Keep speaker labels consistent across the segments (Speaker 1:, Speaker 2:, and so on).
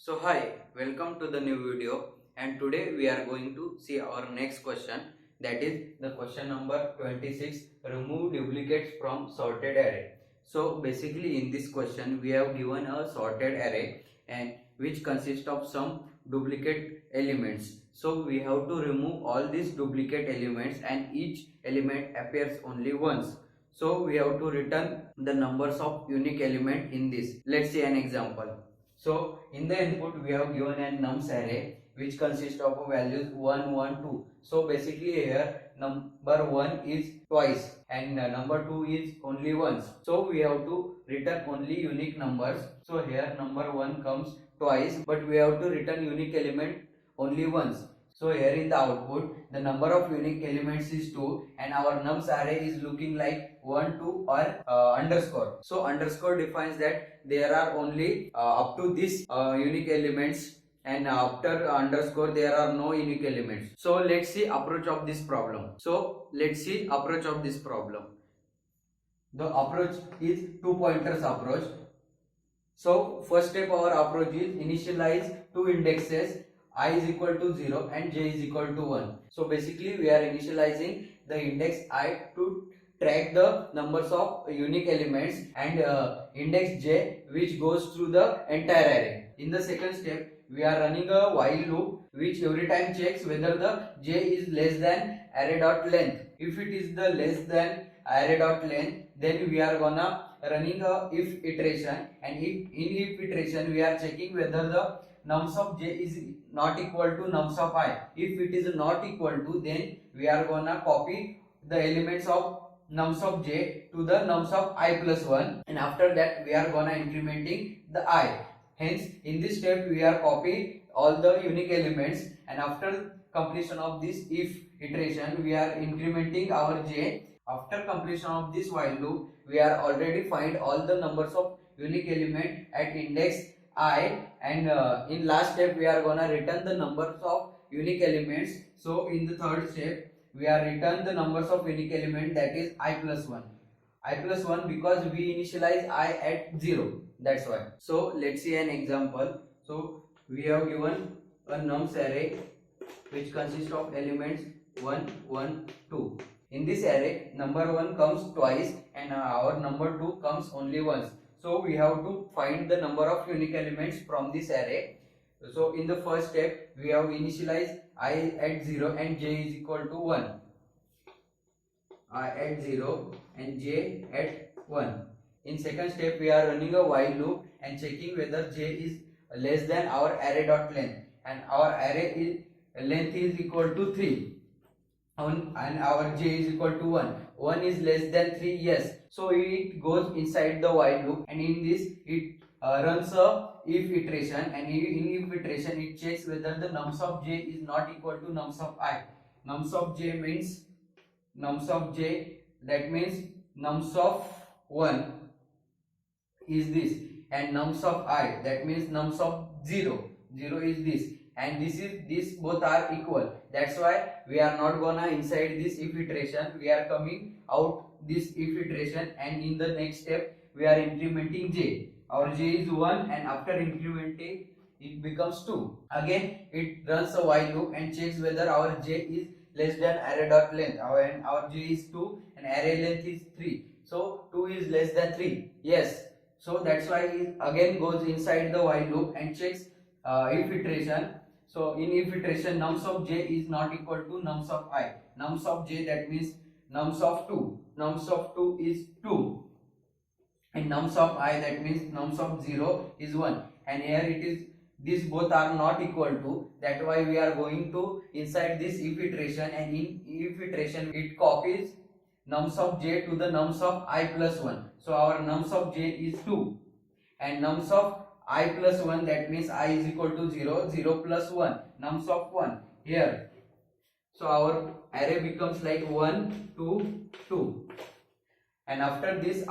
Speaker 1: So hi, welcome to the new video, and today we are going to see our next question, that is the question number 26, remove duplicates from sorted array. So basically in this question we have given a sorted array and which consists of some duplicate elements. So we have to remove all these duplicate elements and each element appears only once. So we have to return the numbers of unique element in this. Let's see an example. So in the input we have given a nums array which consists of values 1, 1, 2. So basically here number 1 is twice and number 2 is only once. So we have to return only unique numbers. So here number 1 comes twice, but we have to return unique element only once. So here in the output the number of unique elements is 2 and our nums array is looking like 1, 2 or underscore. So underscore defines that there are only up to this unique elements, and after underscore there are no unique elements. So let's see approach of this problem. The approach is two pointers approach. So first step our approach is initialize two indexes I is equal to 0 and j is equal to 1. So basically we are initializing the index I to track the numbers of unique elements and index j which goes through the entire array. In the second step we are running a while loop which every time checks whether the j is less than array dot length. If it is the less than array dot length, then we are gonna running a if iteration, and if iteration we are checking whether the nums of j is not equal to nums of I. If it is not equal to, then we are gonna copy the elements of nums of j to the nums of I plus 1, and after that we are gonna incrementing the I. Hence in this step we are copying all the unique elements, and after completion of this if iteration we are incrementing our j. After completion of this while loop we are already find all the numbers of unique element at index I, and in last step we are gonna return the numbers of unique elements. So in the third step we are return the numbers of unique element, that is I plus 1. I plus 1 because we initialize I at 0, that's why. So let's see an example. So we have given a nums array which consists of elements 1, 1, 2. In this array number 1 comes twice and our number 2 comes only once. So we have to find the number of unique elements from this array. So in the first step we have initialized I at 0 and j is equal to 1. I at 0 and j at 1. In second step we are running a while loop and checking whether j is less than our array dot length, and our array is length is equal to 3 and our j is equal to 1. 1 is less than 3, yes. So it goes inside the while loop, and in this it runs a if iteration, and in if iteration it checks whether the nums of j is not equal to nums of I. Nums of j means nums of j, that means nums of 1 is this, and nums of I, that means nums of 0 is this, and this both are equal. That's why we are not gonna inside this if iteration, we are coming out this if iteration, and in the next step we are incrementing j. Our j is 1 and after incrementing it becomes 2. Again it runs a while loop and checks whether our j is less than array dot length. Our j is 2 and array length is 3. So 2 is less than 3. Yes. So that's why it again goes inside the while loop and checks if iteration. So in if iteration nums of j is not equal to nums of I. Nums of j, that means nums of 2. Nums of 2 is 2. And nums of I, that means nums of 0 is 1. And here it is, these both are not equal to, that's why we are going to inside this if iteration, and in if iteration it copies nums of j to the nums of I plus 1. So our nums of j is 2 and nums of I plus 1, that means I is equal to 0, 0 plus 1, nums of 1 here. So our array becomes like 1, 2, 2. And after this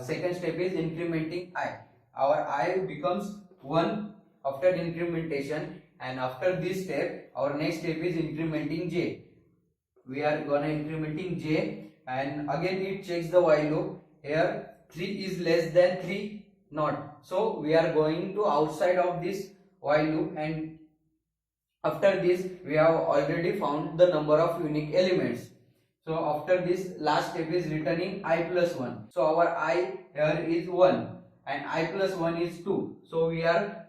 Speaker 1: second step is incrementing I. Our I becomes 1 after incrementation, and after this step our next step is incrementing j. We are gonna incrementing j, and again it checks the while loop. Here 3 is less than 3 not. So we are going to outside of this while loop, and after this we have already found the number of unique elements. So after this last step is returning I plus 1. So our I here is 1 and I plus 1 is 2. So we are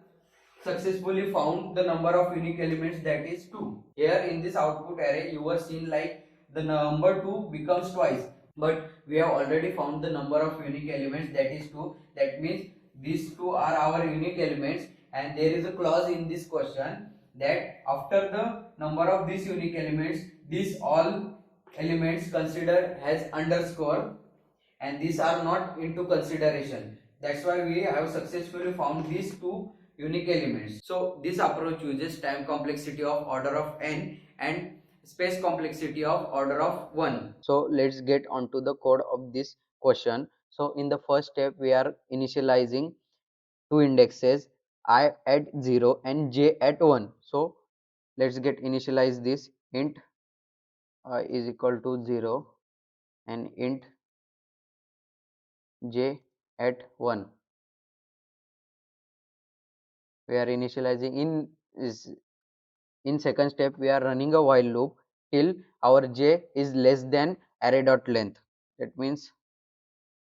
Speaker 1: successfully found the number of unique elements, that is 2. Here in this output array you were seen like the number 2 becomes twice, but we have already found the number of unique elements, that is 2. That means these two are our unique elements, and there is a clause in this question that after the number of these unique elements, these all elements considered as underscore, and these are not into consideration. That's why we have successfully found these two unique elements. So this approach uses time complexity of order of n and space complexity of order of 1. So let's get onto the code of this question. So in the first step we are initializing two indexes, I at 0 and j at 1. So let's get initialize this. Int I is equal to 0 and int j at 1. We are initializing in second step we are running a while loop till our j is less than array dot length. That means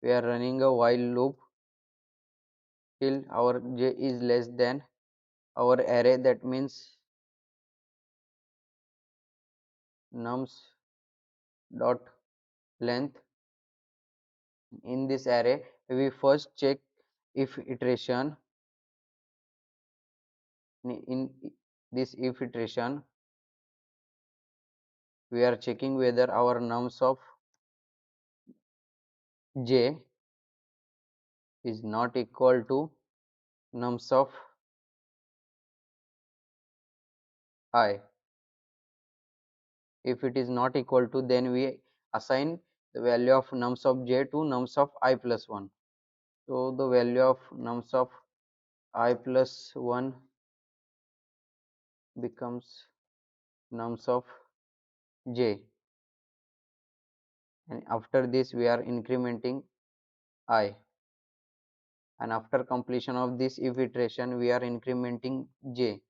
Speaker 1: we are running a while loop till our j is less than our array, that means nums dot length. In this array we first check if iteration. In this if iteration we are checking whether our nums of j is not equal to nums of I. If it is not equal to, then we assign the value of nums of j to nums of I plus 1. So the value of nums of I plus 1 becomes nums of j, and after this we are incrementing I, and after completion of this if iteration we are incrementing j,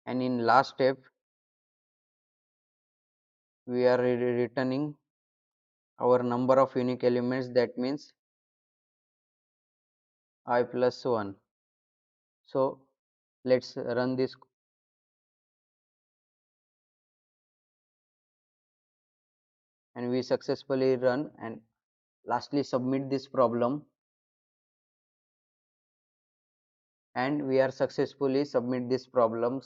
Speaker 1: and in last step we are returning our number of unique elements, that means I plus 1. So let's run this, and we successfully run and lastly submit this problem, and we are successfully submit this problem.